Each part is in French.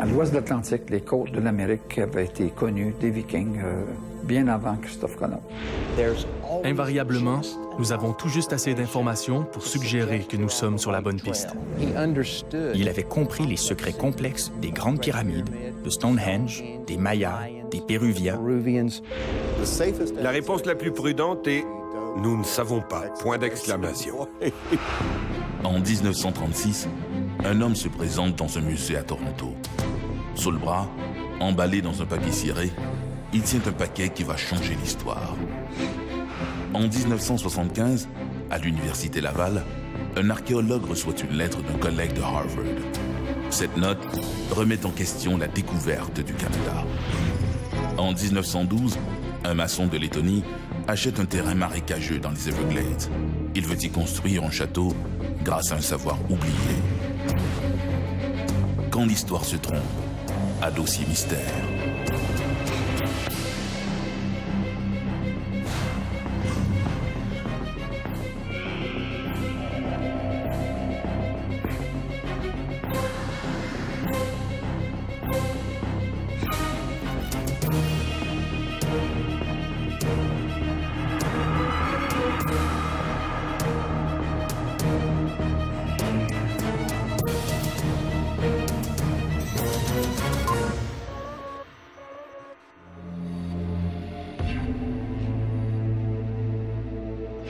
À l'ouest de l'Atlantique, les côtes de l'Amérique avaient été connues des Vikings bien avant Christophe Colomb. Invariablement, nous avons tout juste assez d'informations pour suggérer que nous sommes sur la bonne piste. Il avait compris les secrets complexes des grandes pyramides, de Stonehenge, des Mayas, des Péruviens. La réponse la plus prudente est « Nous ne savons pas ». Point d'exclamation. En 1936, un homme se présente dans un musée à Toronto. Sous le bras, emballé dans un papier ciré, il tient un paquet qui va changer l'histoire. En 1975, à l'Université Laval, un archéologue reçoit une lettre d'un collègue de Harvard. Cette note remet en question la découverte du Canada. En 1912, un maçon de Lettonie achète un terrain marécageux dans les Everglades. Il veut y construire un château grâce à un savoir oublié. Quand l'histoire se trompe, à dossier mystère.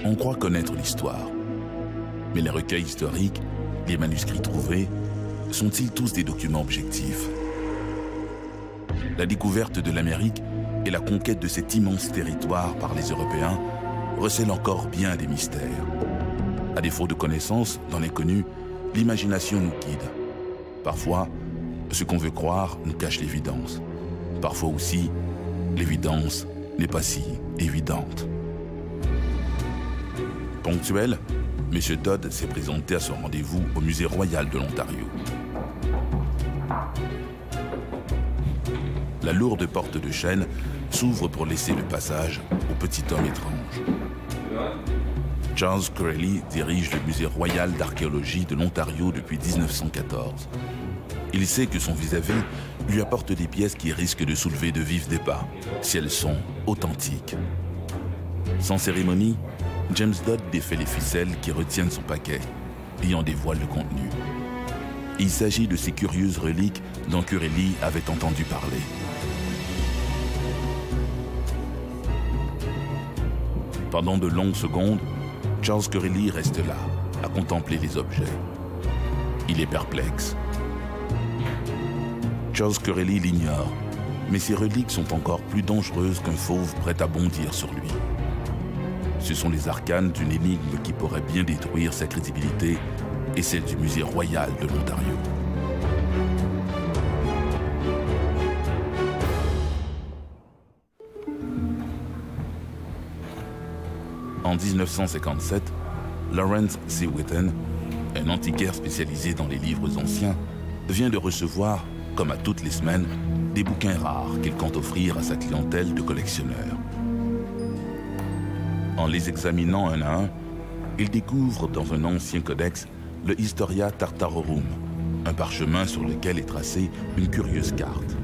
On croit connaître l'histoire. Mais les recueils historiques, les manuscrits trouvés, sont-ils tous des documents objectifs? La découverte de l'Amérique et la conquête de cet immense territoire par les Européens recèlent encore bien des mystères. À défaut de connaissances dans l'inconnu, l'imagination nous guide. Parfois, ce qu'on veut croire nous cache l'évidence. Parfois aussi, l'évidence n'est pas si évidente. Ponctuel, M. Todd s'est présenté à son rendez-vous au Musée royal de l'Ontario. La lourde porte de chêne s'ouvre pour laisser le passage au petit homme étrange. Charles Corelli dirige le Musée royal d'archéologie de l'Ontario depuis 1914. Il sait que son vis-à-vis lui apporte des pièces qui risquent de soulever de vifs débats, si elles sont authentiques. Sans cérémonie, James Dodd défait les ficelles qui retiennent son paquet et en dévoile le contenu. Il s'agit de ces curieuses reliques dont Corelli avait entendu parler. Pendant de longues secondes, Charles Corelli reste là, à contempler les objets. Il est perplexe. Charles Corelli l'ignore, mais ces reliques sont encore plus dangereuses qu'un fauve prêt à bondir sur lui. Ce sont les arcanes d'une énigme qui pourrait bien détruire sa crédibilité et celle du Musée royal de l'Ontario. En 1957, Lawrence C. Whitten, un antiquaire spécialisé dans les livres anciens, vient de recevoir, comme à toutes les semaines, des bouquins rares qu'il compte offrir à sa clientèle de collectionneurs. En les examinant un à un, il découvre dans un ancien codex le Historia Tartarorum, un parchemin sur lequel est tracée une curieuse carte.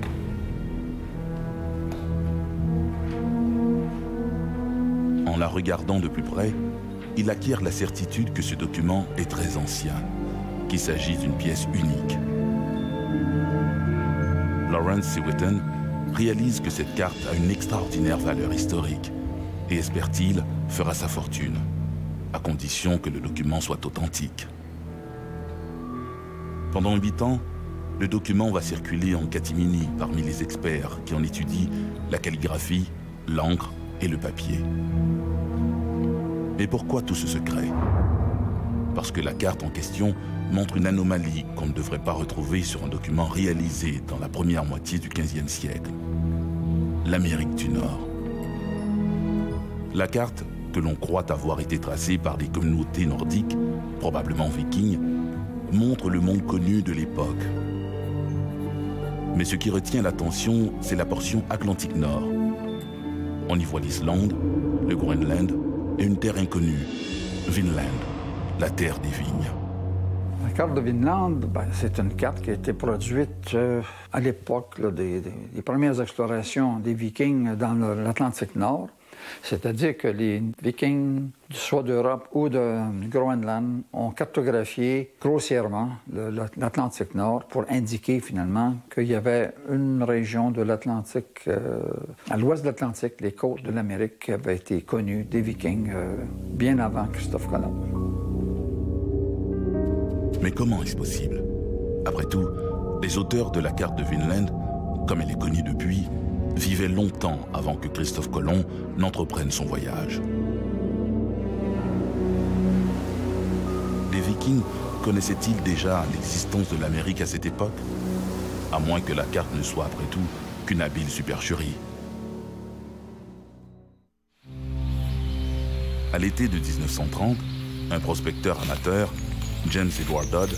En la regardant de plus près, il acquiert la certitude que ce document est très ancien, qu'il s'agit d'une pièce unique. Lawrence C. Whitten réalise que cette carte a une extraordinaire valeur historique et espère-t-il fera sa fortune, à condition que le document soit authentique. Pendant 8 ans, le document va circuler en catimini parmi les experts qui en étudient la calligraphie, l'encre et le papier. Mais pourquoi tout ce secret? Parce que la carte en question montre une anomalie qu'on ne devrait pas retrouver sur un document réalisé dans la première moitié du XVe siècle. L'Amérique du Nord. La carte, que l'on croit avoir été tracée par des communautés nordiques, probablement vikings, montre le monde connu de l'époque. Mais ce qui retient l'attention, c'est la portion Atlantique Nord. On y voit l'Islande, le Groenland et une terre inconnue, Vinland, la terre des vignes. La carte de Vinland, c'est une carte qui a été produite à l'époque des premières explorations des Vikings dans l'Atlantique Nord. C'est-à-dire que les Vikings, soit d'Europe ou de Groenland, ont cartographié grossièrement l'Atlantique Nord pour indiquer finalement qu'il y avait une région de l'Atlantique, à l'ouest de l'Atlantique, les côtes de l'Amérique, qui avaient été connues des Vikings bien avant Christophe Colomb. Mais comment est-ce possible? Après tout, les auteurs de la carte de Vinland, comme elle est connue depuis, vivaient longtemps avant que Christophe Colomb n'entreprenne son voyage. Les Vikings connaissaient-ils déjà l'existence de l'Amérique à cette époque? À moins que la carte ne soit après tout qu'une habile supercherie. À l'été de 1930, un prospecteur amateur, James Edward Dodd,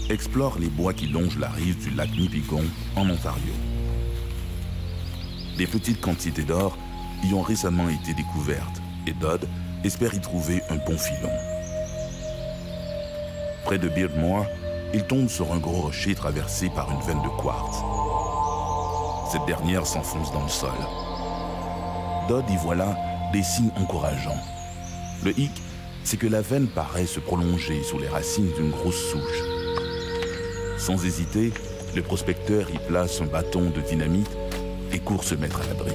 explore les bois qui longent la rive du lac Nipigon en Ontario. Des petites quantités d'or y ont récemment été découvertes et Dodd espère y trouver un bon filon. Près de Beardmore, il tombe sur un gros rocher traversé par une veine de quartz. Cette dernière s'enfonce dans le sol. Dodd y voit là des signes encourageants. Le hic, c'est que la veine paraît se prolonger sous les racines d'une grosse souche. Sans hésiter, le prospecteur y place un bâton de dynamite et court se mettre à l'abri.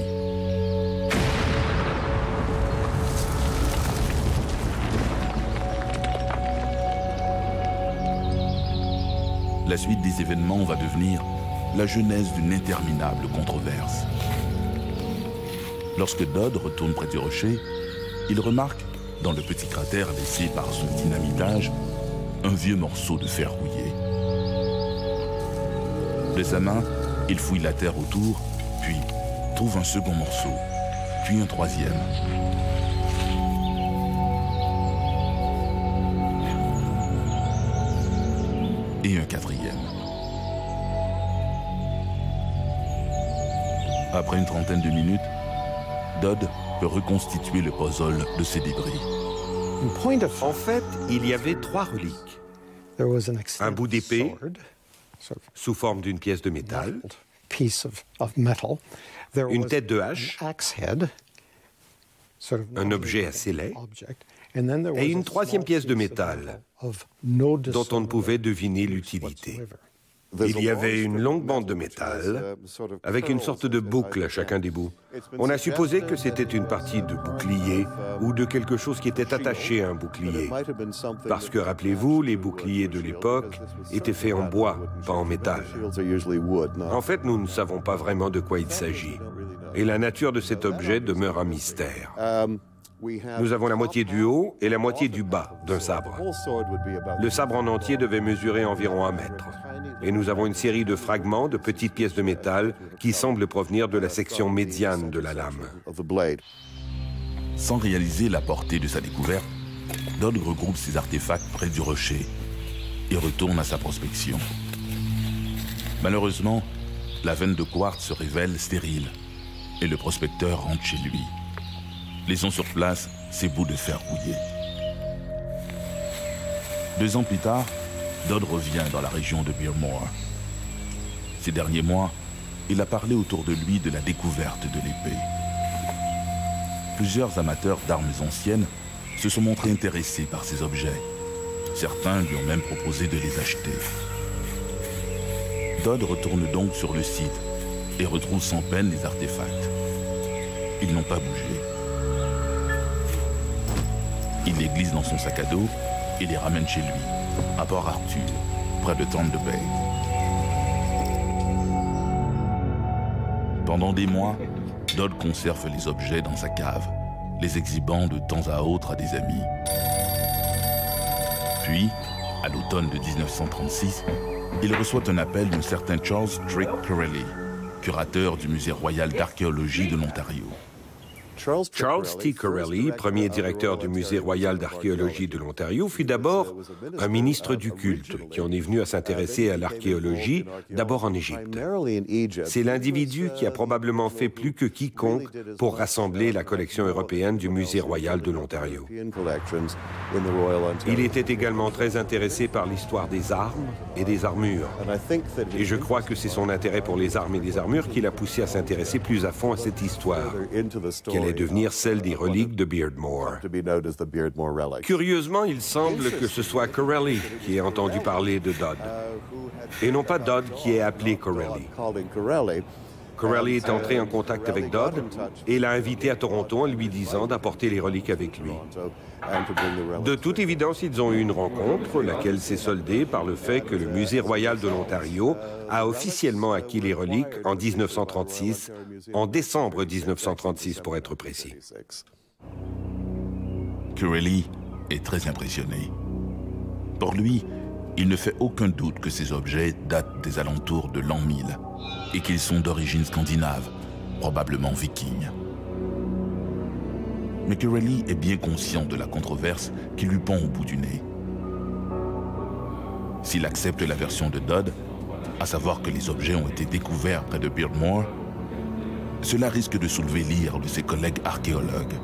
La suite des événements va devenir la genèse d'une interminable controverse. Lorsque Dodd retourne près du rocher, il remarque, dans le petit cratère laissé par son dynamitage, un vieux morceau de fer rouillé. De sa main, il fouille la terre autour, puis trouve un second morceau, puis un troisième. Et un quatrième. Après une trentaine de minutes, Dodd peut reconstituer le puzzle de ces débris. En fait, il y avait 3 reliques. Un bout d'épée, sous forme d'une pièce de métal, une tête de hache, un objet assez laid, et une 3e pièce de métal, dont on ne pouvait deviner l'utilité. Il y avait une longue bande de métal, avec une sorte de boucle à chacun des bouts. On a supposé que c'était une partie de bouclier ou de quelque chose qui était attaché à un bouclier. Parce que, rappelez-vous, les boucliers de l'époque étaient faits en bois, pas en métal. En fait, nous ne savons pas vraiment de quoi il s'agit. Et la nature de cet objet demeure un mystère. Nous avons la moitié du haut et la moitié du bas d'un sabre. Le sabre en entier devait mesurer environ 1 mètre. Et nous avons une série de fragments de petites pièces de métal qui semblent provenir de la section médiane de la lame. Sans réaliser la portée de sa découverte, Dodd regroupe ses artefacts près du rocher et retourne à sa prospection. Malheureusement, la veine de quartz se révèle stérile et le prospecteur rentre chez lui, laissant sur place ses bouts de fer rouillés. 2 ans plus tard, Dodd revient dans la région de Beardmore. Ces derniers mois, il a parlé autour de lui de la découverte de l'épée. Plusieurs amateurs d'armes anciennes se sont montrés intéressés par ces objets. Certains lui ont même proposé de les acheter. Dodd retourne donc sur le site et retrouve sans peine les artefacts. Ils n'ont pas bougé. Il les glisse dans son sac à dos et les ramène chez lui, à Port Arthur, près de Thunder Bay. Pendant des mois, Dodd conserve les objets dans sa cave, les exhibant de temps à autre à des amis. Puis, à l'automne de 1936, il reçoit un appel d'un certain Charles Trick Corelli, curateur du Musée royal d'archéologie de l'Ontario. Charles T. Corelli, premier directeur du Musée royal d'archéologie de l'Ontario, fut d'abord un ministre du culte qui en est venu à s'intéresser à l'archéologie, d'abord en Égypte. C'est l'individu qui a probablement fait plus que quiconque pour rassembler la collection européenne du Musée royal de l'Ontario. Il était également très intéressé par l'histoire des armes et des armures. Et je crois que c'est son intérêt pour les armes et les armures qui l'a poussé à s'intéresser plus à fond à cette histoire, qui allait devenir celle des reliques de Beardmore. Curieusement, il semble que ce soit Corelli qui ait entendu parler de Dodd, et non pas Dodd qui ait appelé Corelli. Corelli est entré en contact avec Dodd et l'a invité à Toronto en lui disant d'apporter les reliques avec lui. De toute évidence, ils ont eu une rencontre, laquelle s'est soldée par le fait que le Musée royal de l'Ontario a officiellement acquis les reliques en 1936, en décembre 1936 pour être précis. Corelli est très impressionné. Pour lui, il ne fait aucun doute que ces objets datent des alentours de l'an 1000 et qu'ils sont d'origine scandinave, probablement viking. Mais Corelli est bien conscient de la controverse qui lui pend au bout du nez. S'il accepte la version de Dodd, à savoir que les objets ont été découverts près de Beardmore, cela risque de soulever l'ire de ses collègues archéologues.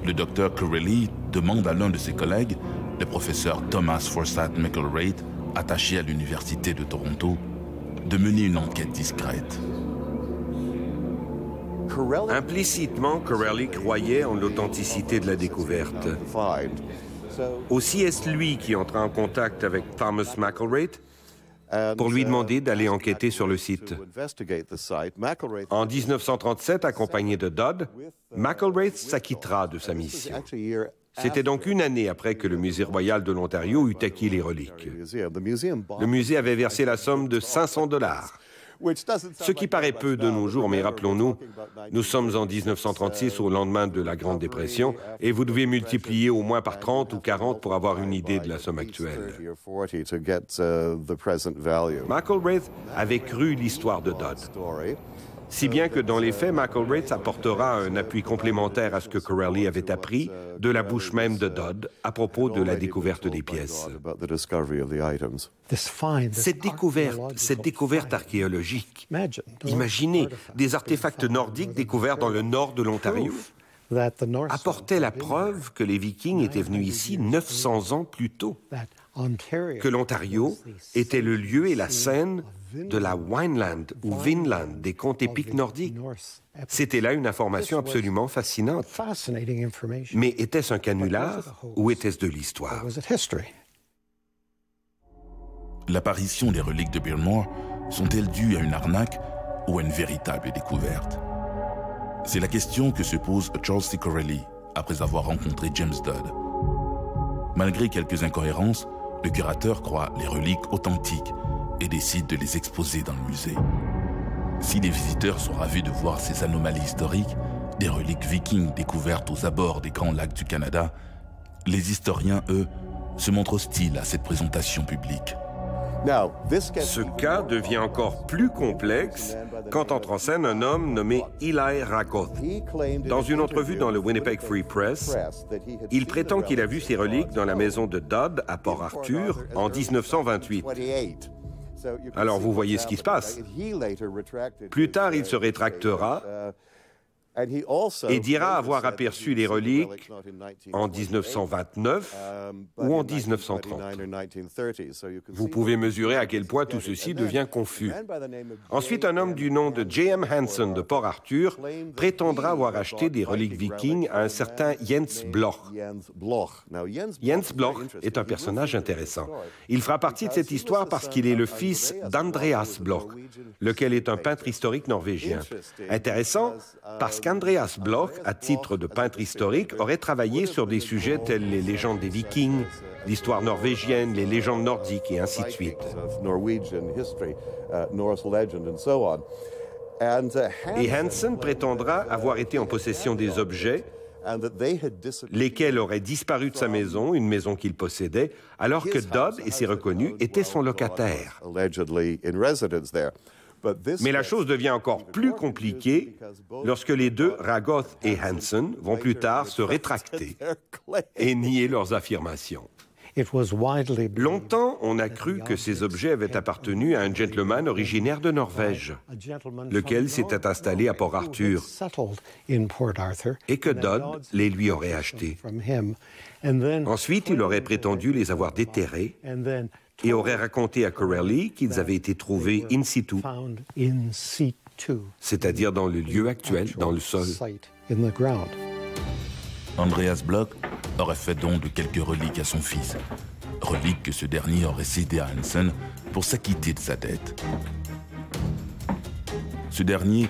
Le docteur Corelli demande à l'un de ses collègues, le professeur Thomas Forsyth McElwraith, attaché à l'Université de Toronto, de mener une enquête discrète. Implicitement, Corelli croyait en l'authenticité de la découverte. Aussi est-ce lui qui entra en contact avec Thomas McElwraith pour lui demander d'aller enquêter sur le site. En 1937, accompagné de Dodd, McElwraith s'acquittera de sa mission. C'était donc une année après que le Musée royal de l'Ontario eut acquis les reliques. Le musée avait versé la somme de 500 $, ce qui paraît peu de nos jours, mais rappelons-nous, nous sommes en 1936 au lendemain de la Grande Dépression et vous devez multiplier au moins par 30 ou 40 pour avoir une idée de la somme actuelle. McElwraith avait cru l'histoire de Dodd. Si bien que dans les faits, McElwraith apportera un appui complémentaire à ce que Corelli avait appris de la bouche même de Dodd à propos de la découverte des pièces. Cette découverte archéologique, imaginez des artefacts nordiques découverts dans le nord de l'Ontario, apportait la preuve que les Vikings étaient venus ici 900 ans plus tôt, que l'Ontario était le lieu et la scène de la Wineland ou Vinland des contes épiques nordiques. C'était là une information absolument fascinante. Mais était-ce un canular ou était-ce de l'histoire? L'apparition des reliques de Beardmore sont-elles dues à une arnaque ou à une véritable découverte? C'est la question que se pose Charles T. Corelli après avoir rencontré James Dodd. Malgré quelques incohérences, le curateur croit les reliques authentiques et décide de les exposer dans le musée. Si les visiteurs sont ravis de voir ces anomalies historiques, des reliques vikings découvertes aux abords des Grands Lacs du Canada, les historiens, eux, se montrent hostiles à cette présentation publique. Ce cas devient encore plus complexe quand entre en scène un homme nommé Eli Rakoth. Dans une entrevue dans le Winnipeg Free Press, il prétend qu'il a vu ces reliques dans la maison de Dodd à Port-Arthur en 1928. Alors vous voyez ce qui se passe. Plus tard, il se rétractera et dira avoir aperçu les reliques en 1929 ou en 1930. Vous pouvez mesurer à quel point tout ceci devient confus. Ensuite, un homme du nom de J.M. Hansen de Port-Arthur prétendra avoir acheté des reliques vikings à un certain Jens Bloch. Jens Bloch est un personnage intéressant. Il fera partie de cette histoire parce qu'il est le fils d'Andreas Bloch, lequel est un peintre historique norvégien. Intéressant parce qu'Andreas Bloch, à titre de peintre historique, aurait travaillé sur des sujets tels les légendes des Vikings, l'histoire norvégienne, les légendes nordiques et ainsi de suite. Et Hansen prétendra avoir été en possession des objets lesquels auraient disparu de sa maison, une maison qu'il possédait, alors que Dodd, et c'est reconnu, était son locataire. Mais la chose devient encore plus compliquée lorsque les deux, Ragoth et Hansen, vont plus tard se rétracter et nier leurs affirmations. Longtemps, on a cru que ces objets avaient appartenu à un gentleman originaire de Norvège, lequel s'était installé à Port Arthur, et que Dodd les lui aurait achetés. Ensuite, il aurait prétendu les avoir déterrés et aurait raconté à Corelli qu'ils avaient été trouvés in situ, c'est-à-dire dans le lieu actuel, dans le sol. Andreas Bloch aurait fait don de quelques reliques à son fils, reliques que ce dernier aurait cédées à Hansen pour s'acquitter de sa dette. Ce dernier,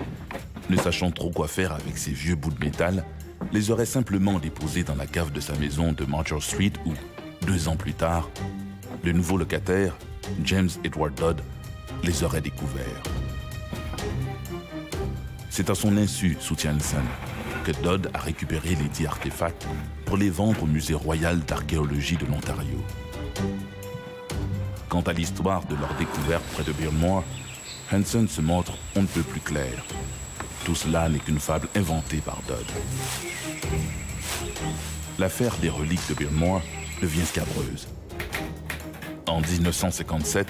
ne sachant trop quoi faire avec ces vieux bouts de métal, les aurait simplement déposés dans la cave de sa maison de Marcher Street où, 2 ans plus tard, le nouveau locataire, James Edward Dodd, les aurait découverts. C'est à son insu, soutient Hansen, que Dodd a récupéré les 10 artefacts pour les vendre au Musée royal d'archéologie de l'Ontario. Quant à l'histoire de leur découverte près de Beardmore, Hansen se montre on ne peut plus clair. Tout cela n'est qu'une fable inventée par Dodd. L'affaire des reliques de Beardmore devient scabreuse. En 1957,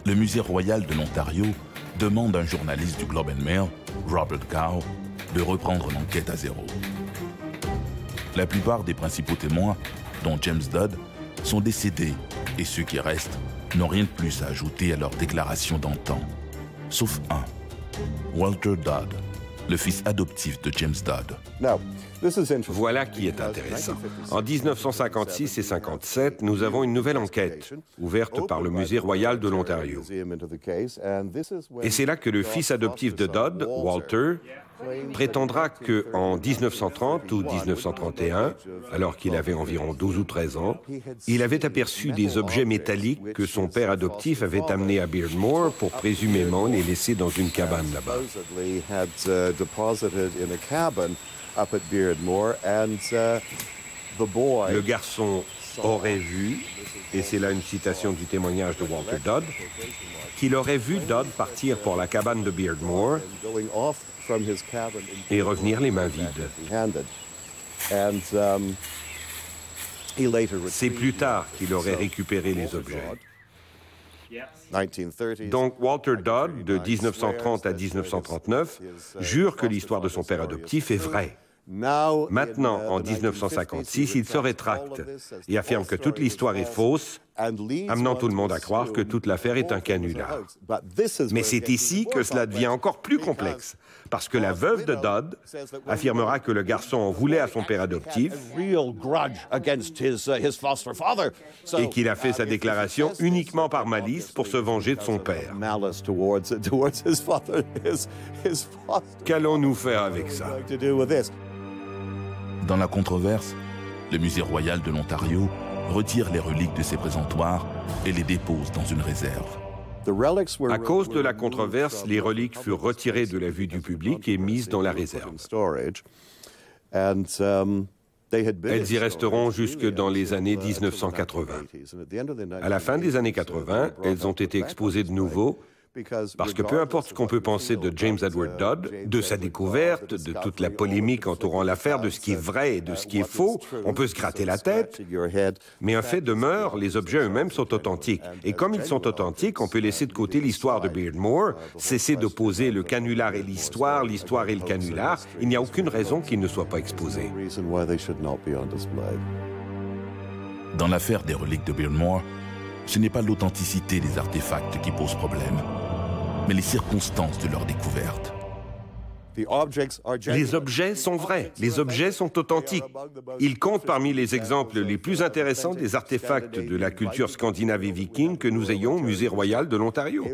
le Musée royal de l'Ontario demande à un journaliste du Globe and Mail, Robert Gow, de reprendre l'enquête à zéro. La plupart des principaux témoins, dont James Dodd, sont décédés et ceux qui restent n'ont rien de plus à ajouter à leur déclaration d'antan. Sauf un, Walter Dodd, le fils adoptif de James Dodd. Voilà qui est intéressant. En 1956 et 57, nous avons une nouvelle enquête ouverte par le Musée royal de l'Ontario. Et c'est là que le fils adoptif de Dodd, Walter, prétendra qu'en 1930 ou 1931, alors qu'il avait environ 12 ou 13 ans, il avait aperçu des objets métalliques que son père adoptif avait amenés à Beardmore pour présumément les laisser dans une cabane là-bas. Le garçon aurait vu, et c'est là une citation du témoignage de Walter Dodd, qu'il aurait vu Dodd partir pour la cabane de Beardmore et revenir les mains vides. C'est plus tard qu'il aurait récupéré les objets. Donc Walter Dodd, de 1930 à 1939, jure que l'histoire de son père adoptif est vraie. Maintenant, en 1956, il se rétracte et affirme que toute l'histoire est fausse, amenant tout le monde à croire que toute l'affaire est un canular. Mais c'est ici que cela devient encore plus complexe, parce que la veuve de Dodd affirmera que le garçon en voulait à son père adoptif et qu'il a fait sa déclaration uniquement par malice pour se venger de son père. Qu'allons-nous faire avec ça? Dans la controverse, le Musée royal de l'Ontario retire les reliques de ses présentoirs et les dépose dans une réserve. À cause de la controverse, les reliques furent retirées de la vue du public et mises dans la réserve. Elles y resteront jusque dans les années 1980. À la fin des années 80, elles ont été exposées de nouveau, parce que peu importe ce qu'on peut penser de James Edward Dodd, de sa découverte, de toute la polémique entourant l'affaire, de ce qui est vrai et de ce qui est faux, on peut se gratter la tête, mais un fait demeure, les objets eux-mêmes sont authentiques. Et comme ils sont authentiques, on peut laisser de côté l'histoire de Beardmore, cesser d'opposer le canular et l'histoire et le canular. Il n'y a aucune raison qu'ils ne soient pas exposés. Dans l'affaire des reliques de Beardmore, ce n'est pas l'authenticité des artefacts qui pose problème, mais les circonstances de leur découverte. Les objets sont vrais, les objets sont authentiques. Ils comptent parmi les exemples les plus intéressants des artefacts de la culture scandinave et viking que nous ayons au Musée royal de l'Ontario.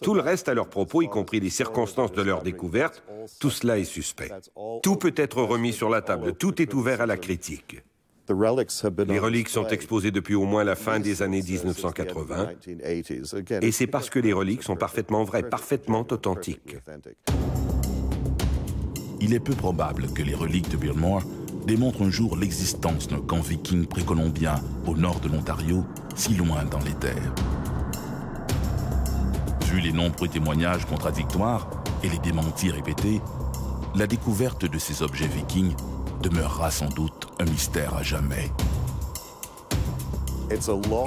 Tout le reste à leur propos, y compris les circonstances de leur découverte, tout cela est suspect. Tout peut être remis sur la table, tout est ouvert à la critique. Les reliques sont exposées depuis au moins la fin des années 1980, et c'est parce que les reliques sont parfaitement vraies, parfaitement authentiques. Il est peu probable que les reliques de Beardmore démontrent un jour l'existence d'un camp viking précolombien au nord de l'Ontario, si loin dans les terres. Vu les nombreux témoignages contradictoires et les démentis répétés, la découverte de ces objets vikings demeurera sans doute un mystère à jamais.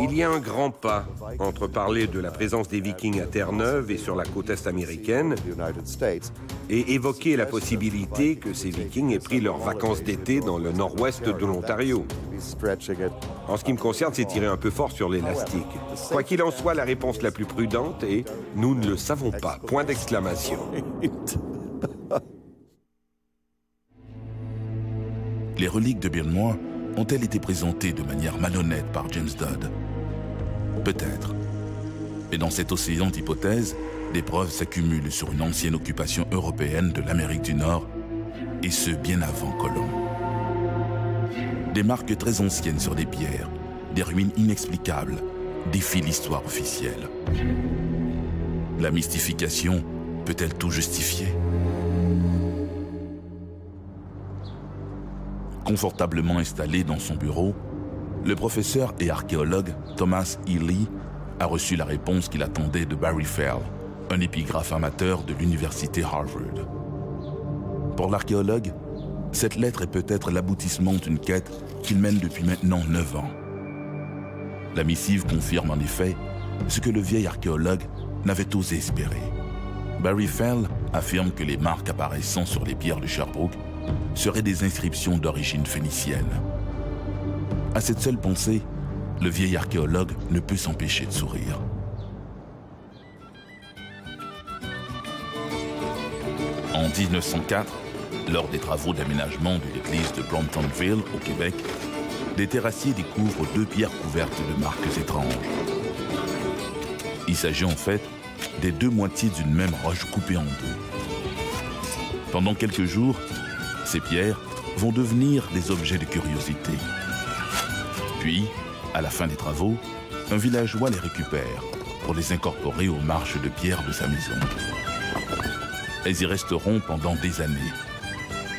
Il y a un grand pas entre parler de la présence des Vikings à Terre-Neuve et sur la côte est américaine et évoquer la possibilité que ces Vikings aient pris leurs vacances d'été dans le nord-ouest de l'Ontario. En ce qui me concerne, c'est tirer un peu fort sur l'élastique. Quoi qu'il en soit, la réponse la plus prudente est « nous ne le savons pas ». Point d'exclamation. Les reliques de Bearmore ont-elles été présentées de manière malhonnête par James Dodd? Peut-être. Mais dans cet océan d'hypothèses, des preuves s'accumulent sur une ancienne occupation européenne de l'Amérique du Nord, et ce bien avant Colomb. Des marques très anciennes sur des pierres, des ruines inexplicables, défient l'histoire officielle. La mystification peut-elle tout justifier? Confortablement installé dans son bureau, le professeur et archéologue Thomas E. Lee a reçu la réponse qu'il attendait de Barry Fell, un épigraphe amateur de l'université Harvard. Pour l'archéologue, cette lettre est peut-être l'aboutissement d'une quête qu'il mène depuis maintenant 9 ans. La missive confirme en effet ce que le vieil archéologue n'avait osé espérer. Barry Fell affirme que les marques apparaissant sur les pierres de Sherbrooke seraient des inscriptions d'origine phénicienne. À cette seule pensée, le vieil archéologue ne peut s'empêcher de sourire. En 1904, lors des travaux d'aménagement de l'église de Bromptonville, au Québec, des terrassiers découvrent 2 pierres couvertes de marques étranges. Il s'agit en fait des 2 moitiés d'une même roche coupée en 2. Pendant quelques jours, ces pierres vont devenir des objets de curiosité. Puis, à la fin des travaux, un villageois les récupère pour les incorporer aux marches de pierre de sa maison. Elles y resteront pendant des années.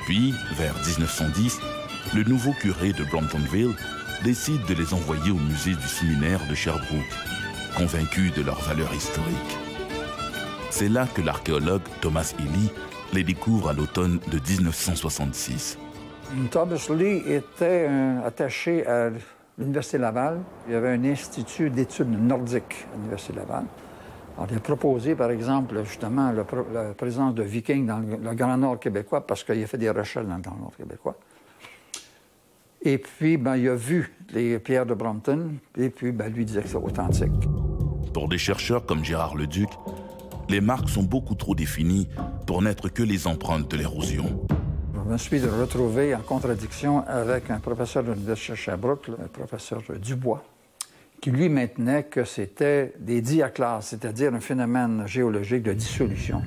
Puis, vers 1910, le nouveau curé de Bromptonville décide de les envoyer au musée du séminaire de Sherbrooke, convaincu de leur valeur historique. C'est là que l'archéologue Thomas E. Lee les découvre à l'automne de 1966. Thomas Lee était attaché à l'Université Laval. Il y avait un institut d'études nordiques à l'Université Laval. Alors, il a proposé, par exemple, justement, la présence de Vikings dans le Grand Nord québécois parce qu'il a fait des recherches dans le Grand Nord québécois. Et puis, il a vu les pierres de Brompton, et puis, lui disait que c'est authentique. Pour des chercheurs comme Gérard Leduc, les marques sont beaucoup trop définies pour n'être que les empreintes de l'érosion. Je me suis retrouvé en contradiction avec un professeur de l'Université de Sherbrooke, le professeur Dubois, qui lui maintenait que c'était des diaclases, c'est-à-dire un phénomène géologique de dissolution.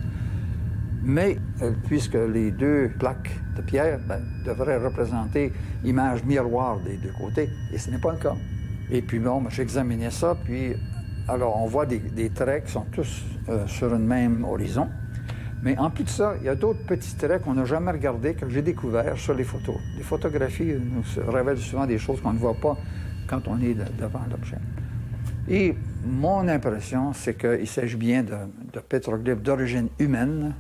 Mais puisque les 2 plaques de pierre devraient représenter image miroir des 2 côtés, et ce n'est pas le cas. Et puis j'examinais ça, puis alors on voit des traits qui sont tous sur un même horizon. Mais en plus de ça, il y a d'autres petits traits qu'on n'a jamais regardés, que j'ai découverts sur les photos. Les photographies nous révèlent souvent des choses qu'on ne voit pas quand on est devant l'objet. Et mon impression, c'est qu'il s'agit bien de pétroglyphes d'origine humaine,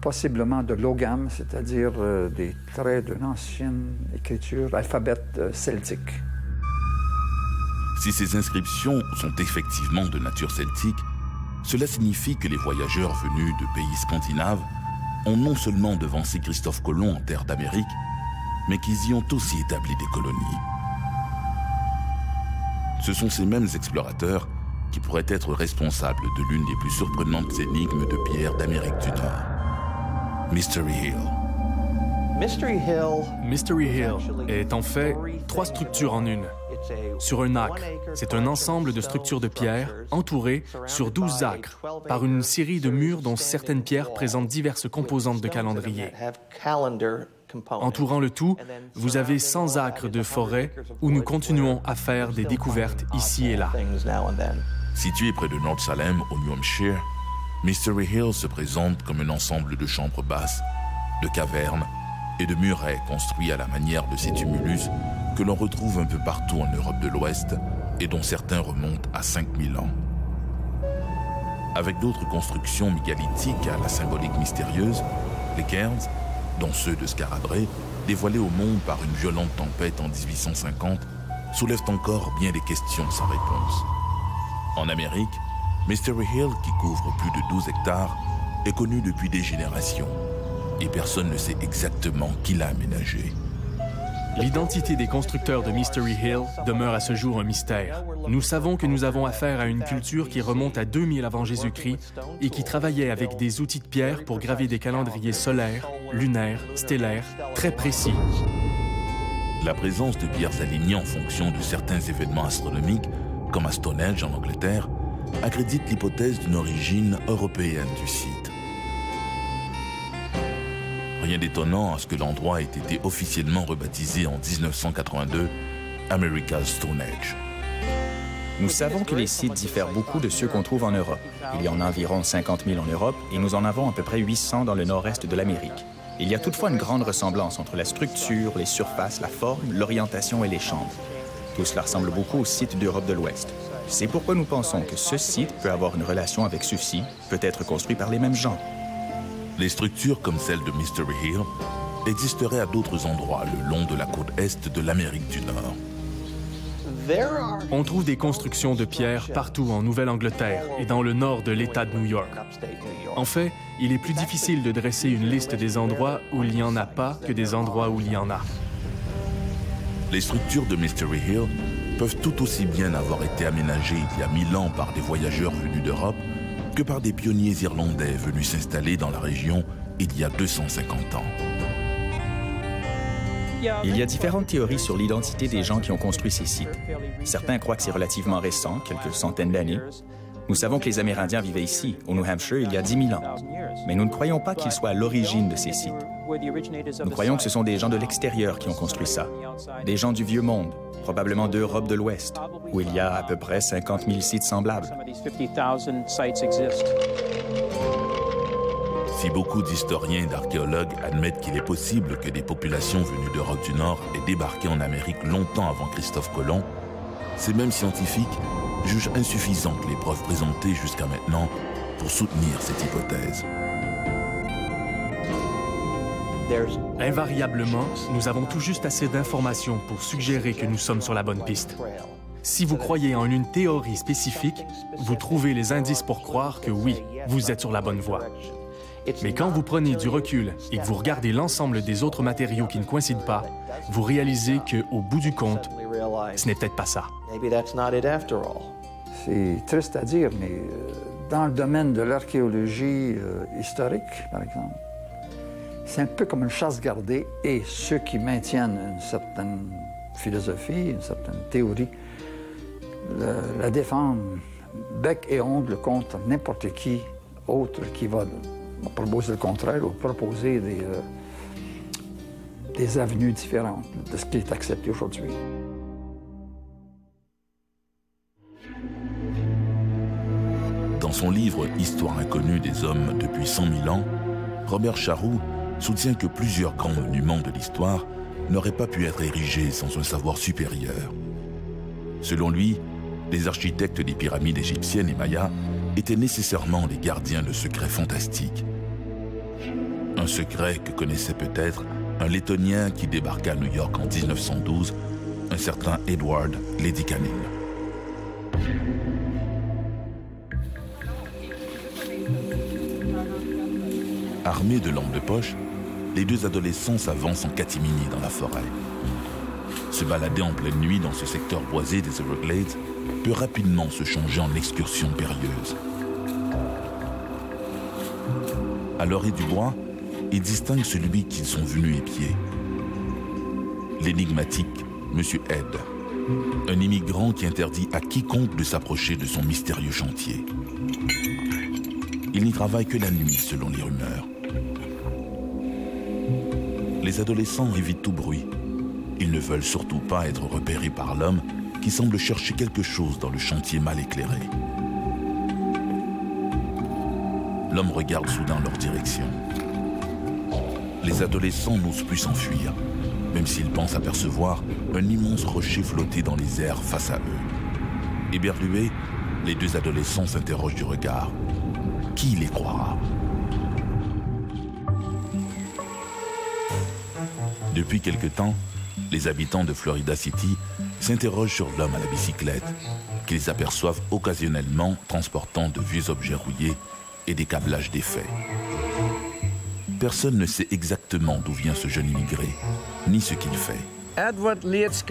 possiblement de logam, c'est-à-dire des traits d'une ancienne écriture, alphabet celtique. Si ces inscriptions sont effectivement de nature celtique, cela signifie que les voyageurs venus de pays scandinaves ont non seulement devancé Christophe Colomb en terre d'Amérique, mais qu'ils y ont aussi établi des colonies. Ce sont ces mêmes explorateurs qui pourraient être responsables de l'une des plus surprenantes énigmes de pierre d'Amérique du Nord. Mystery Hill. Mystery Hill est en fait 3 structures en une. Sur un acre, c'est un ensemble de structures de pierre entourées sur 12 acres par une série de murs dont certaines pierres présentent diverses composantes de calendrier. Entourant le tout, vous avez 100 acres de forêt où nous continuons à faire des découvertes ici et là. Situé près de North Salem, au New Hampshire, Mystery Hill se présente comme un ensemble de chambres basses, de cavernes et de murets construits à la manière de ces tumulus que l'on retrouve un peu partout en Europe de l'Ouest et dont certains remontent à 5000 ans. avec d'autres constructions mégalithiques à la symbolique mystérieuse, les cairns, dont ceux de Skarabrae, dévoilés au monde par une violente tempête en 1850, soulèvent encore bien des questions sans réponse. En Amérique, Mystery Hill, qui couvre plus de 12 hectares, est connu depuis des générations, et personne ne sait exactement qui l'a aménagé. L'identité des constructeurs de Mystery Hill demeure à ce jour un mystère. Nous savons que nous avons affaire à une culture qui remonte à 2000 avant Jésus-Christ et qui travaillait avec des outils de pierre pour graver des calendriers solaires, lunaires, stellaires, très précis. La présence de pierres alignées en fonction de certains événements astronomiques, comme à Stonehenge en Angleterre, accrédite l'hypothèse d'une origine européenne du site. Rien d'étonnant à ce que l'endroit ait été officiellement rebaptisé en 1982 America's Stonehenge. Nous savons que les sites diffèrent beaucoup de ceux qu'on trouve en Europe. Il y en a environ 50 000 en Europe et nous en avons à peu près 800 dans le nord-est de l'Amérique. Il y a toutefois une grande ressemblance entre la structure, les surfaces, la forme, l'orientation et les chambres. Tout cela ressemble beaucoup aux sites d'Europe de l'Ouest. C'est pourquoi nous pensons que ce site peut avoir une relation avec ceux-ci, peut être construit par les mêmes gens. Les structures comme celle de Mystery Hill existeraient à d'autres endroits le long de la côte est de l'Amérique du Nord. On trouve des constructions de pierre partout en Nouvelle-Angleterre et dans le nord de l'État de New York. En fait, il est plus difficile de dresser une liste des endroits où il n'y en a pas que des endroits où il y en a. Les structures de Mystery Hill peuvent tout aussi bien avoir été aménagées il y a 1000 ans par des voyageurs venus d'Europe que par des pionniers irlandais venus s'installer dans la région il y a 250 ans. Il y a différentes théories sur l'identité des gens qui ont construit ces sites. Certains croient que c'est relativement récent, quelques centaines d'années. Nous savons que les Amérindiens vivaient ici, au New Hampshire, il y a 10 000 ans. Mais nous ne croyons pas qu'ils soient à l'origine de ces sites. Nous croyons que ce sont des gens de l'extérieur qui ont construit ça. Des gens du Vieux Monde, probablement d'Europe de l'Ouest, où il y a à peu près 50 000 sites semblables. Si beaucoup d'historiens et d'archéologues admettent qu'il est possible que des populations venues d'Europe du Nord aient débarqué en Amérique longtemps avant Christophe Colomb, ces mêmes scientifiques jugent insuffisantes les preuves présentées jusqu'à maintenant pour soutenir cette hypothèse. Invariablement, nous avons tout juste assez d'informations pour suggérer que nous sommes sur la bonne piste. Si vous croyez en une théorie spécifique, vous trouvez les indices pour croire que oui, vous êtes sur la bonne voie. Mais quand vous prenez du recul et que vous regardez l'ensemble des autres matériaux qui ne coïncident pas, vous réalisez qu'au bout du compte, ce n'est peut-être pas ça. C'est triste à dire, mais dans le domaine de l'archéologie historique, par exemple, c'est un peu comme une chasse gardée et ceux qui maintiennent une certaine philosophie, une certaine théorie, la défendent bec et ongle contre n'importe qui autre qui va proposer le contraire ou proposer des avenues différentes de ce qui est accepté aujourd'hui. Dans son livre « Histoire inconnue des hommes depuis 100 000 ans », Robert Charroux soutient que plusieurs grands monuments de l'histoire n'auraient pas pu être érigés sans un savoir supérieur. Selon lui, les architectes des pyramides égyptiennes et mayas étaient nécessairement les gardiens de secrets fantastiques. Un secret que connaissait peut-être un Lettonien qui débarqua à New York en 1912, un certain Edward Ledikanen. Armés de lampes de poche, les deux adolescents s'avancent en catimini dans la forêt. Se balader en pleine nuit dans ce secteur boisé des Everglades peut rapidement se changer en excursion périlleuse. À l'orée du bois, ils distinguent celui qu'ils sont venus épier. L'énigmatique Monsieur Ed, un immigrant qui interdit à quiconque de s'approcher de son mystérieux chantier. Il n'y travaille que la nuit, selon les rumeurs. Les adolescents évitent tout bruit. Ils ne veulent surtout pas être repérés par l'homme qui semble chercher quelque chose dans le chantier mal éclairé. L'homme regarde soudain leur direction. Les adolescents n'osent plus s'enfuir, même s'ils pensent apercevoir un immense rocher flotter dans les airs face à eux. Éberlués, les deux adolescents s'interrogent du regard. qui les croira? Depuis quelque temps, les habitants de Florida City s'interrogent sur l'homme à la bicyclette, qu'ils aperçoivent occasionnellement transportant de vieux objets rouillés et des câblages défaits. Personne ne sait exactement d'où vient ce jeune immigré, ni ce qu'il fait. Edward Leeds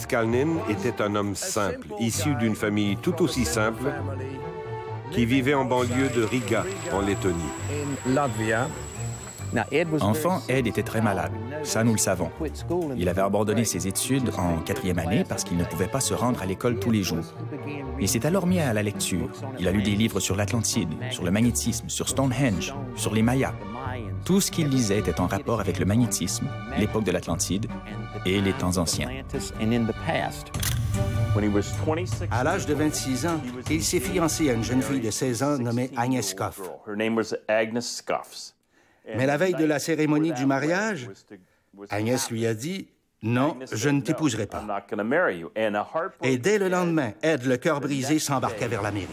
Kalnin était un homme simple, issu d'une famille tout aussi simple, qui vivait en banlieue de Riga, en Lettonie. Enfant, Ed était très malade. Ça, nous le savons. Il avait abandonné ses études en 4e année parce qu'il ne pouvait pas se rendre à l'école tous les jours. Il s'est alors mis à la lecture. Il a lu des livres sur l'Atlantide, sur le magnétisme, sur Stonehenge, sur les Mayas. Tout ce qu'il lisait était en rapport avec le magnétisme, l'époque de l'Atlantide et les temps anciens. À l'âge de 26 ans, il s'est fiancé à une jeune fille de 16 ans nommée Agnes Scoff. Mais la veille de la cérémonie du mariage, Agnès lui a dit « Non, je ne t'épouserai pas ». Et dès le lendemain, Ed, le cœur brisé, s'embarqua vers l'Amérique.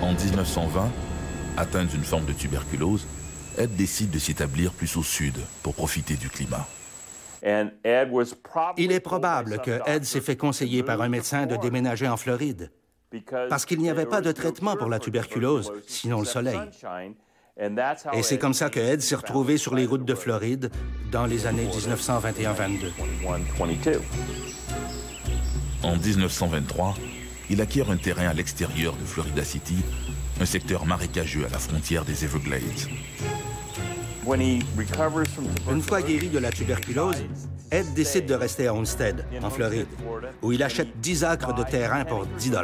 En 1920, atteint d'une forme de tuberculose, Ed décide de s'établir plus au sud pour profiter du climat. Il est probable que Ed s'est fait conseiller par un médecin de déménager en Floride, parce qu'il n'y avait pas de traitement pour la tuberculose, sinon le soleil. Et c'est comme ça que Ed s'est retrouvé sur les routes de Floride dans les années 1921-22. En 1923, il acquiert un terrain à l'extérieur de Florida City, un secteur marécageux à la frontière des Everglades. Une fois guéri de la tuberculose, Ed décide de rester à Homestead, en Floride, où il achète 10 acres de terrain pour 10 $.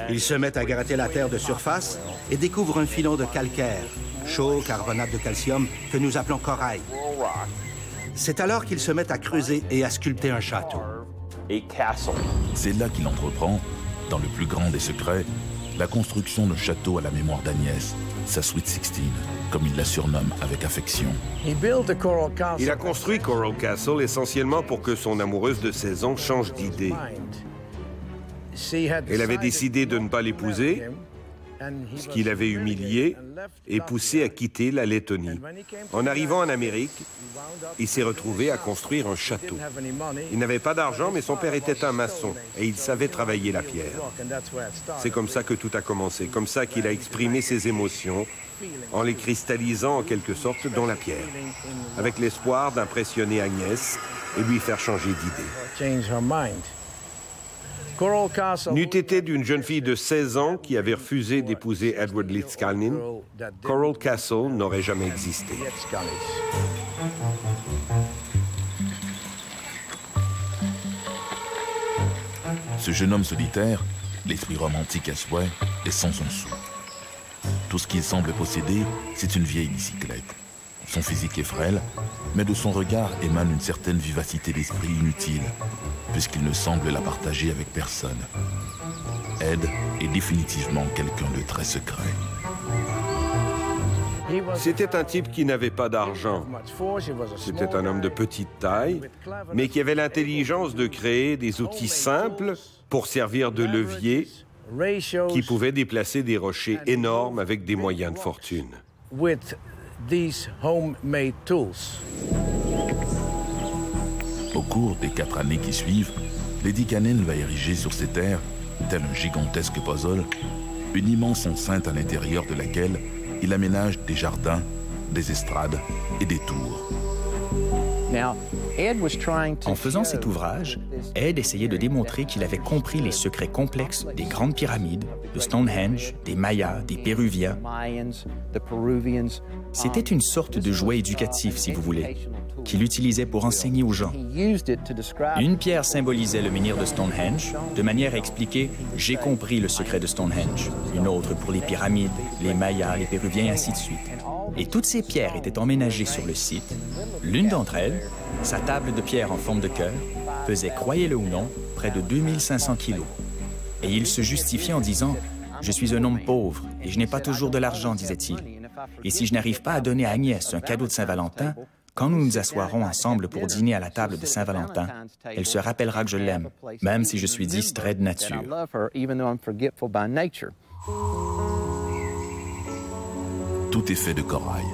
Il se met à gratter la terre de surface et découvre un filon de calcaire, chaud, carbonate de calcium, que nous appelons corail. C'est alors qu'il se met à creuser et à sculpter un château. C'est là qu'il entreprend, dans le plus grand des secrets, la construction d'un château à la mémoire d'Agnès, sa Sweet 16, comme il la surnomme avec affection. Il a construit Coral Castle essentiellement pour que son amoureuse de 16 ans change d'idée. Elle avait décidé de ne pas l'épouser, ce qui l'avait humilié et poussé à quitter la Lettonie. En arrivant en Amérique, il s'est retrouvé à construire un château. Il n'avait pas d'argent, mais son père était un maçon et il savait travailler la pierre. C'est comme ça que tout a commencé, comme ça qu'il a exprimé ses émotions en les cristallisant en quelque sorte dans la pierre, avec l'espoir d'impressionner Agnès et lui faire changer d'idée. N'eût été d'une jeune fille de 16 ans qui avait refusé d'épouser Edward Leeds Kalnin, Coral Castle n'aurait jamais existé. Ce jeune homme solitaire, l'esprit romantique à souhait, est sans son sou. Tout ce qu'il semble posséder, c'est une vieille bicyclette. Son physique est frêle, mais de son regard émane une certaine vivacité d'esprit inutile, puisqu'il ne semble la partager avec personne. Ed est définitivement quelqu'un de très secret. C'était un type qui n'avait pas d'argent. C'était un homme de petite taille, mais qui avait l'intelligence de créer des outils simples pour servir de levier qui pouvaient déplacer des rochers énormes avec des moyens de fortune. Au cours des 4 années qui suivent, Lady Cannon va ériger sur ses terres, tel un gigantesque puzzle, une immense enceinte à l'intérieur de laquelle il aménage des jardins, des estrades et des tours. En faisant cet ouvrage, Ed essayait de démontrer qu'il avait compris les secrets complexes des grandes pyramides, de Stonehenge, des Mayas, des Péruviens. C'était une sorte de jouet éducatif, si vous voulez, qu'il utilisait pour enseigner aux gens. Une pierre symbolisait le menhir de Stonehenge, de manière à expliquer « j'ai compris le secret de Stonehenge », une autre pour les pyramides, les Mayas, les Péruviens, et ainsi de suite. Et toutes ces pierres étaient emménagées sur le site. L'une d'entre elles, sa table de pierre en forme de cœur, pesait, croyez-le ou non, près de 2500 kilos. Et il se justifiait en disant « Je suis un homme pauvre et je n'ai pas toujours de l'argent, disait-il. Et si je n'arrive pas à donner à Agnès un cadeau de Saint-Valentin, Quand nous nous asseoirons ensemble pour dîner à la table de Saint-Valentin, elle se rappellera que je l'aime, même si je suis distrait de nature. Tout est fait de corail.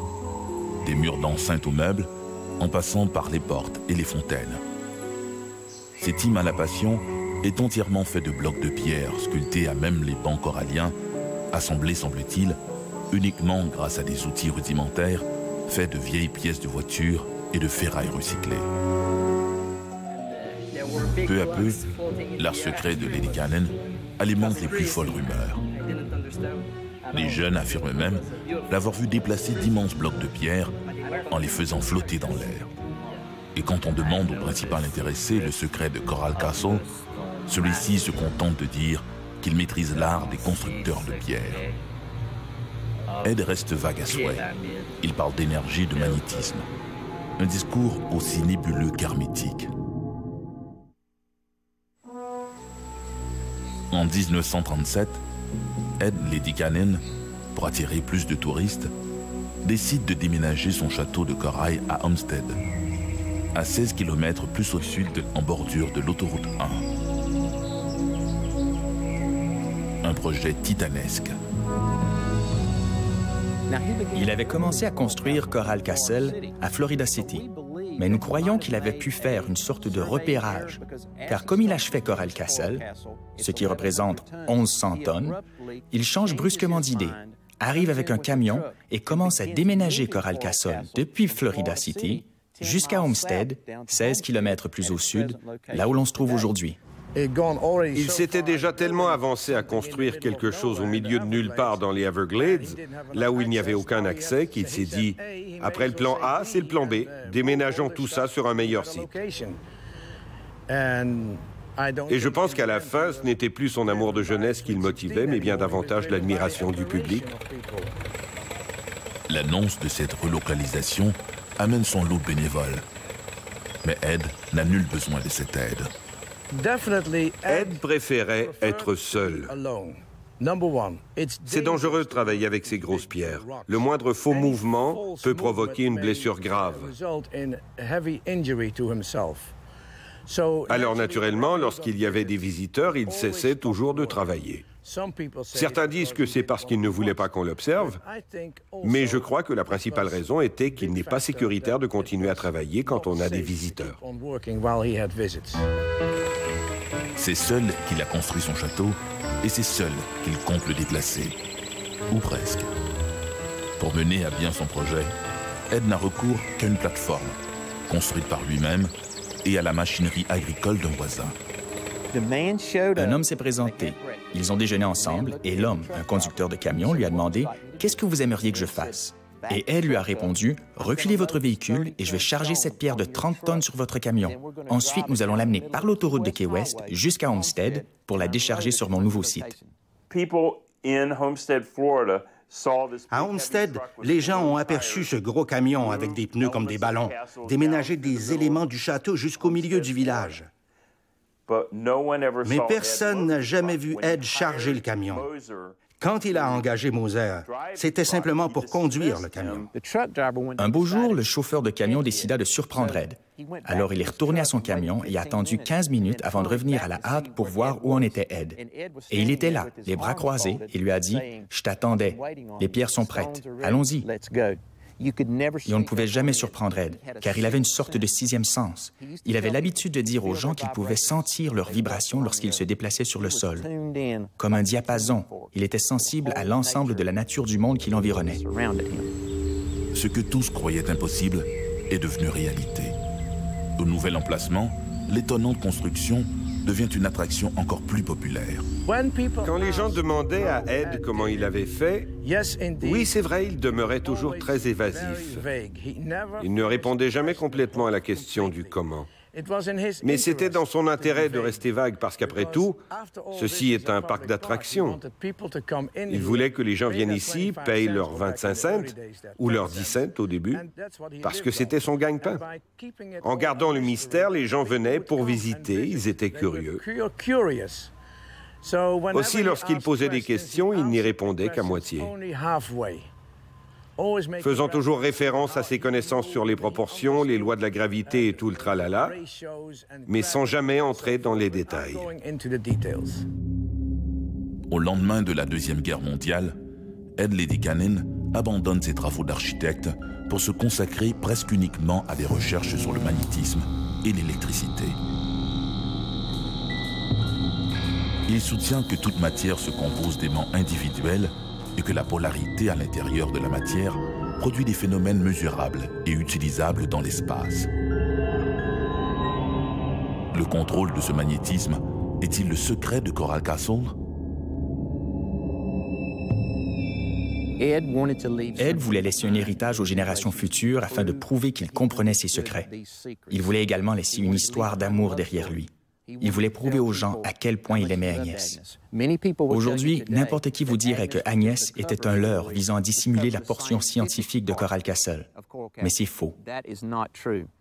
Des murs d'enceinte aux meubles, en passant par les portes et les fontaines. Cet hymne à la Passion est entièrement fait de blocs de pierre sculptés à même les bancs coralliens, assemblés, semble-t-il, uniquement grâce à des outils rudimentaires faits de vieilles pièces de voiture et de ferraille recyclées. Peu à peu, l'art secret de Lady Cannon alimente les plus folles rumeurs. Les jeunes affirment même l'avoir vu déplacer d'immenses blocs de pierre en les faisant flotter dans l'air. Et quand on demande au principal intéressé le secret de Coral Castle, celui-ci se contente de dire qu'il maîtrise l'art des constructeurs de pierre. Ed reste vague à souhait. Il parle d'énergie et de magnétisme. Un discours aussi nébuleux qu'hermétique. En 1937, Ed Lady Cannon, pour attirer plus de touristes, décide de déménager son château de corail à Homestead, à 16 km plus au sud en bordure de l'autoroute 1. Un projet titanesque. Il avait commencé à construire Coral Castle à Florida City, mais nous croyons qu'il avait pu faire une sorte de repérage, car comme il achevait Coral Castle, ce qui représente 1100 tonnes, il change brusquement d'idée, arrive avec un camion et commence à déménager Coral Castle depuis Florida City jusqu'à Homestead, 16 km plus au sud, là où l'on se trouve aujourd'hui. Il s'était déjà tellement avancé à construire quelque chose au milieu de nulle part dans les Everglades, là où il n'y avait aucun accès, qu'il s'est dit « Après le plan A, c'est le plan B. Déménageons tout ça sur un meilleur site. » Et je pense qu'à la fin, ce n'était plus son amour de jeunesse qui le motivait, mais bien davantage l'admiration du public. L'annonce de cette relocalisation amène son lot de bénévoles. Mais Ed n'a nul besoin de cette aide. Ed préférait être seul. C'est dangereux de travailler avec ces grosses pierres. Le moindre faux mouvement peut provoquer une blessure grave. Alors naturellement, lorsqu'il y avait des visiteurs, il cessait toujours de travailler. Certains disent que c'est parce qu'il ne voulait pas qu'on l'observe, mais je crois que la principale raison était qu'il n'est pas sécuritaire de continuer à travailler quand on a des visiteurs. C'est seul qu'il a construit son château et c'est seul qu'il compte le déplacer. Ou presque. Pour mener à bien son projet, Ed n'a recours qu'à une plateforme, construite par lui-même, et à la machinerie agricole d'un voisin. Un homme s'est présenté. Ils ont déjeuné ensemble et l'homme, un conducteur de camion, lui a demandé « Qu'est-ce que vous aimeriez que je fasse ?» Et Ed lui a répondu « Reculez votre véhicule et je vais charger cette pierre de 30 tonnes sur votre camion. Ensuite, nous allons l'amener par l'autoroute de Key West jusqu'à Homestead pour la décharger sur mon nouveau site. » À Homestead, les gens ont aperçu ce gros camion avec des pneus comme des ballons, déménager des éléments du château jusqu'au milieu du village. Mais personne n'a jamais vu Ed charger le camion. Quand il a engagé Moser, c'était simplement pour conduire le camion. Un beau jour, le chauffeur de camion décida de surprendre Ed. Alors il est retourné à son camion et a attendu 15 minutes avant de revenir à la hâte pour voir où en était Ed. Et il était là, les bras croisés, et lui a dit « Je t'attendais. Les pierres sont prêtes. Allons-y. » Et on ne pouvait jamais surprendre Ed, car il avait une sorte de sixième sens. Il avait l'habitude de dire aux gens qu'ils pouvaient sentir leurs vibrations lorsqu'ils se déplaçaient sur le sol. Comme un diapason, il était sensible à l'ensemble de la nature du monde qui l'environnait. Ce que tous croyaient impossible est devenu réalité. Au nouvel emplacement, l'étonnante construction devient une attraction encore plus populaire. Quand les gens demandaient à Ed comment il avait fait, oui, c'est vrai, il demeurait toujours très évasif. Il ne répondait jamais complètement à la question du comment. Mais c'était dans son intérêt de rester vague parce qu'après tout, ceci est un parc d'attractions. Il voulait que les gens viennent ici, payent leurs 25 cents ou leurs 10 cents au début, parce que c'était son gagne-pain. En gardant le mystère, les gens venaient pour visiter, ils étaient curieux. Aussi, lorsqu'il posait des questions, il n'y répondait qu'à moitié. faisant toujours référence à ses connaissances sur les proportions, les lois de la gravité et tout le tralala, mais sans jamais entrer dans les détails. Au lendemain de la Deuxième Guerre mondiale, Ed Ledikanen abandonne ses travaux d'architecte pour se consacrer presque uniquement à des recherches sur le magnétisme et l'électricité. Il soutient que toute matière se compose d'aimants individuels et que la polarité à l'intérieur de la matière produit des phénomènes mesurables et utilisables dans l'espace. Le contrôle de ce magnétisme est-il le secret de Coral Castle? Ed voulait laisser un héritage aux générations futures afin de prouver qu'il comprenait ses secrets. Il voulait également laisser une histoire d'amour derrière lui. Il voulait prouver aux gens à quel point il aimait Agnès. Aujourd'hui, n'importe qui vous dirait que Agnès était un leurre visant à dissimuler la portion scientifique de Coral Castle. Mais c'est faux.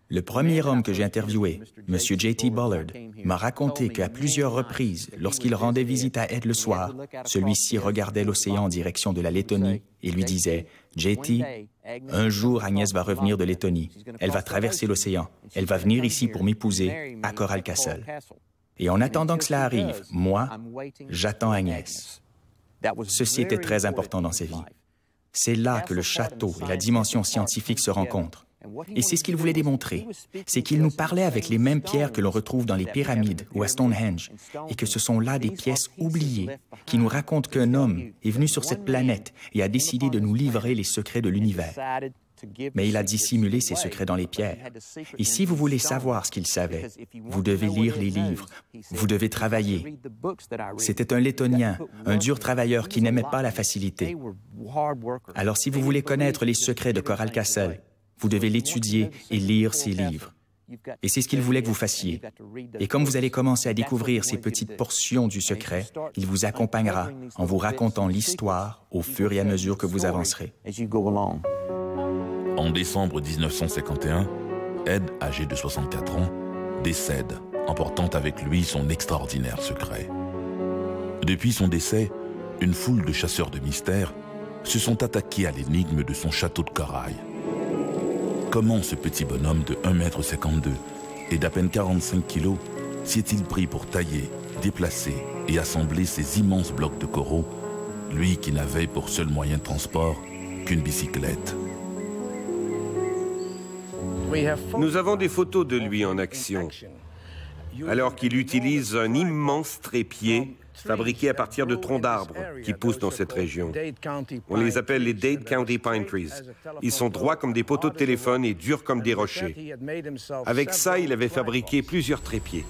Le premier homme que j'ai interviewé, M. J.T. Bullard, m'a raconté qu'à plusieurs reprises, lorsqu'il rendait visite à Ed le soir, celui-ci regardait l'océan en direction de la Lettonie et lui disait « J.T., un jour Agnès va revenir de Lettonie. Elle va traverser l'océan. Elle va venir ici pour m'épouser à Coral Castle. Et en attendant que cela arrive, moi, j'attends Agnès. » Ceci était très important dans sa vie. C'est là que le château et la dimension scientifique se rencontrent. Et c'est ce qu'il voulait démontrer, c'est qu'il nous parlait avec les mêmes pierres que l'on retrouve dans les pyramides ou à Stonehenge, et que ce sont là des pièces oubliées qui nous racontent qu'un homme est venu sur cette planète et a décidé de nous livrer les secrets de l'univers. Mais il a dissimulé ses secrets dans les pierres. Et si vous voulez savoir ce qu'il savait, vous devez lire les livres, vous devez travailler. C'était un Lettonien, un dur travailleur qui n'aimait pas la facilité. Alors si vous voulez connaître les secrets de Coral Castle, vous devez l'étudier et lire ses livres. Et c'est ce qu'il voulait que vous fassiez. Et comme vous allez commencer à découvrir ces petites portions du secret, il vous accompagnera en vous racontant l'histoire au fur et à mesure que vous avancerez. En décembre 1951, Ed, âgé de 64 ans, décède, emportant avec lui son extraordinaire secret. Depuis son décès, une foule de chasseurs de mystères se sont attaqués à l'énigme de son château de corail. Comment ce petit bonhomme de 1,52 m et d'à peine 45 kg s'y est-il pris pour tailler, déplacer et assembler ces immenses blocs de coraux, lui qui n'avait pour seul moyen de transport qu'une bicyclette? Nous avons des photos de lui en action, alors qu'il utilise un immense trépied fabriqués à partir de troncs d'arbres qui poussent dans cette région. On les appelle les Dade County Pine Trees. Ils sont droits comme des poteaux de téléphone et durs comme des rochers. Avec ça, il avait fabriqué plusieurs trépieds.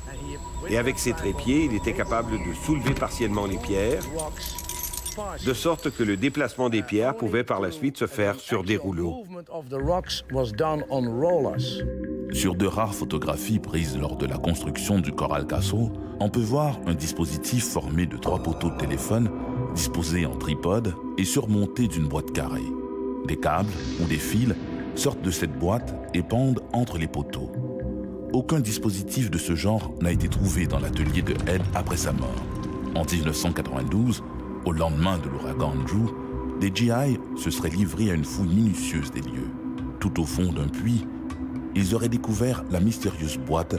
Et avec ces trépieds, il était capable de soulever partiellement les pierres, de sorte que le déplacement des pierres pouvait par la suite se faire sur des rouleaux. Sur de rares photographies prises lors de la construction du Coral Castle, on peut voir un dispositif formé de 3 poteaux de téléphone disposés en tripode et surmontés d'une boîte carrée. Des câbles ou des fils sortent de cette boîte et pendent entre les poteaux. Aucun dispositif de ce genre n'a été trouvé dans l'atelier de Ed après sa mort. En 1992, au lendemain de l'ouragan Andrew, des GI se seraient livrés à une fouille minutieuse des lieux. Tout au fond d'un puits, ils auraient découvert la mystérieuse boîte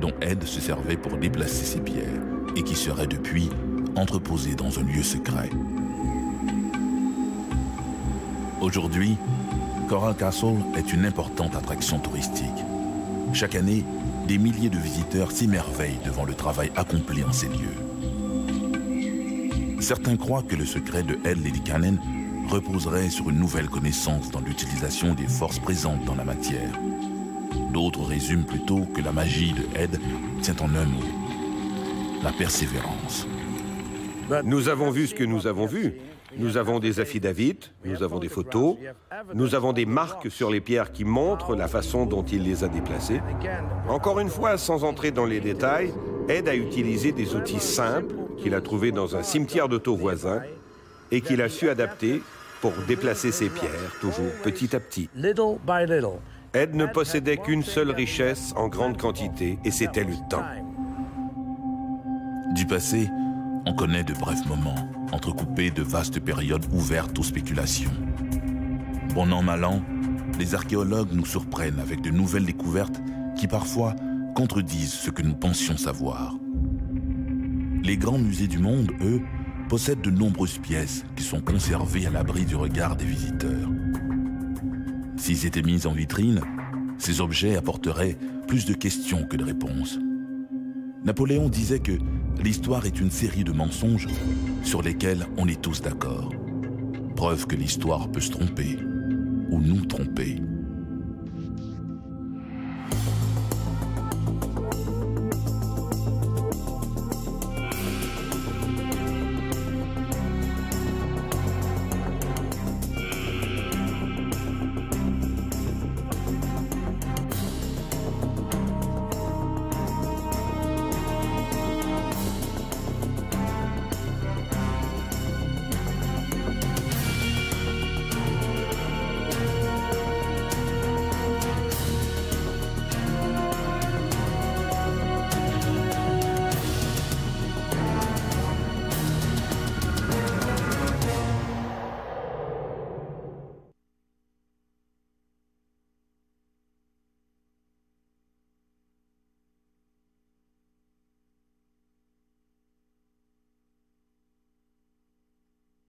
dont Ed se servait pour déplacer ses pierres et qui serait depuis entreposée dans un lieu secret. Aujourd'hui, Coral Castle est une importante attraction touristique. Chaque année, des milliers de visiteurs s'émerveillent devant le travail accompli en ces lieux. Certains croient que le secret de Ed Ledikanen reposerait sur une nouvelle connaissance dans l'utilisation des forces présentes dans la matière. D'autres résument plutôt que la magie de Ed tient en un mot: la persévérance. Nous avons vu ce que nous avons vu. Nous avons des affidavits, nous avons des photos, nous avons des marques sur les pierres qui montrent la façon dont il les a déplacées. Encore une fois, sans entrer dans les détails, Ed a utilisé des outils simples qu'il a trouvés dans un cimetière d'auto voisin et qu'il a su adapter pour déplacer ses pierres, toujours petit à petit. Ed ne possédait qu'une seule richesse en grande quantité, et c'était le temps. Du passé, on connaît de brefs moments, entrecoupés de vastes périodes ouvertes aux spéculations. Bon an, mal an, les archéologues nous surprennent avec de nouvelles découvertes qui parfois contredisent ce que nous pensions savoir. Les grands musées du monde, eux, possèdent de nombreuses pièces qui sont conservées à l'abri du regard des visiteurs. S'ils étaient mis en vitrine, ces objets apporteraient plus de questions que de réponses. Napoléon disait que l'histoire est une série de mensonges sur lesquels on est tous d'accord. Preuve que l'histoire peut se tromper ou nous tromper.